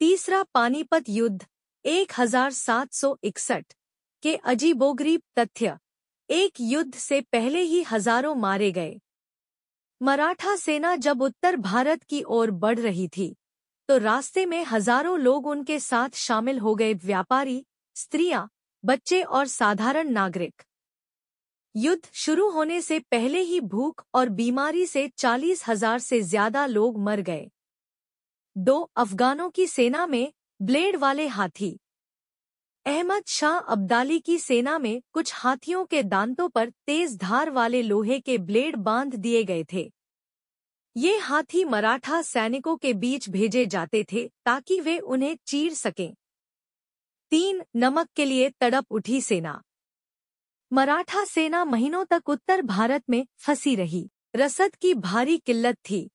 तीसरा पानीपत युद्ध 1761 के अजीबोगरीब तथ्य। एक युद्ध से पहले ही हजारों मारे गए। मराठा सेना जब उत्तर भारत की ओर बढ़ रही थी तो रास्ते में हजारों लोग उनके साथ शामिल हो गए, व्यापारी, स्त्रियां, बच्चे और साधारण नागरिक। युद्ध शुरू होने से पहले ही भूख और बीमारी से 40,000 से ज्यादा लोग मर गए। 2 अफगानों की सेना में ब्लेड वाले हाथी। अहमद शाह अब्दाली की सेना में कुछ हाथियों के दांतों पर तेज धार वाले लोहे के ब्लेड बांध दिए गए थे। ये हाथी मराठा सैनिकों के बीच भेजे जाते थे ताकि वे उन्हें चीर सकें। 3 नमक के लिए तड़प उठी सेना। मराठा सेना महीनों तक उत्तर भारत में फंसी रही। रसद की भारी किल्लत थी।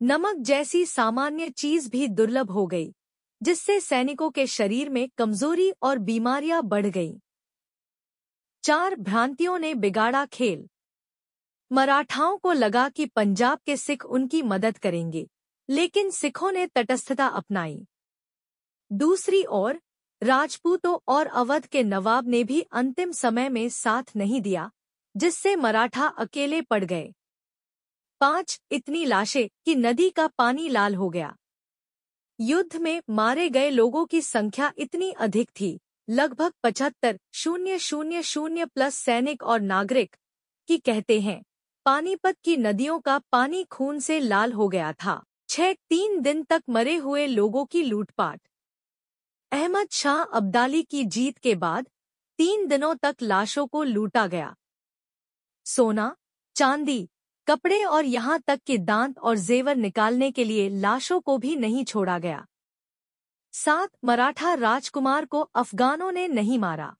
नमक जैसी सामान्य चीज भी दुर्लभ हो गई, जिससे सैनिकों के शरीर में कमजोरी और बीमारियां बढ़ गईं। 4 भ्रांतियों ने बिगाड़ा खेल। मराठाओं को लगा कि पंजाब के सिख उनकी मदद करेंगे, लेकिन सिखों ने तटस्थता अपनाई। दूसरी ओर राजपूतों और अवध के नवाब ने भी अंतिम समय में साथ नहीं दिया, जिससे मराठा अकेले पड़ गए। 5 इतनी लाशें कि नदी का पानी लाल हो गया। युद्ध में मारे गए लोगों की संख्या इतनी अधिक थी, लगभग 75,000 प्लस सैनिक और नागरिक, कि कहते हैं पानीपत की नदियों का पानी खून से लाल हो गया था। 3 दिन तक मरे हुए लोगों की लूटपाट। अहमद शाह अब्दाली की जीत के बाद 3 दिनों तक लाशों को लूटा गया। सोना, चांदी, कपड़े और यहाँ तक कि दांत और जेवर निकालने के लिए लाशों को भी नहीं छोड़ा गया। 7 मराठा राजकुमार को अफगानों ने नहीं मारा।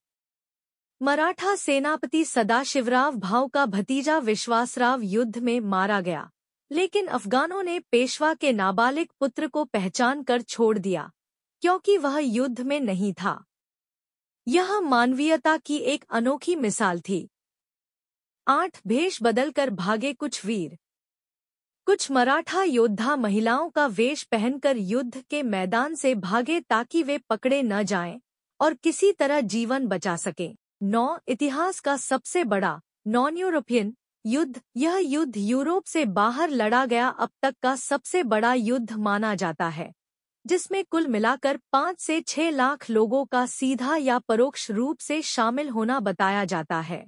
मराठा सेनापति सदाशिवराव भाऊ का भतीजा विश्वासराव युद्ध में मारा गया, लेकिन अफगानों ने पेशवा के नाबालिग पुत्र को पहचान कर छोड़ दिया, क्योंकि वह युद्ध में नहीं था। यह मानवीयता की एक अनोखी मिसाल थी। 8 भेष बदलकर भागे कुछ वीर। कुछ मराठा योद्धा महिलाओं का वेश पहनकर युद्ध के मैदान से भागे ताकि वे पकड़े न जाएं और किसी तरह जीवन बचा सकें। 9 इतिहास का सबसे बड़ा नॉन यूरोपियन युद्ध। यह युद्ध यूरोप से बाहर लड़ा गया अब तक का सबसे बड़ा युद्ध माना जाता है, जिसमें कुल मिलाकर 5 से 6 लाख लोगों का सीधा या परोक्ष रूप से शामिल होना बताया जाता है।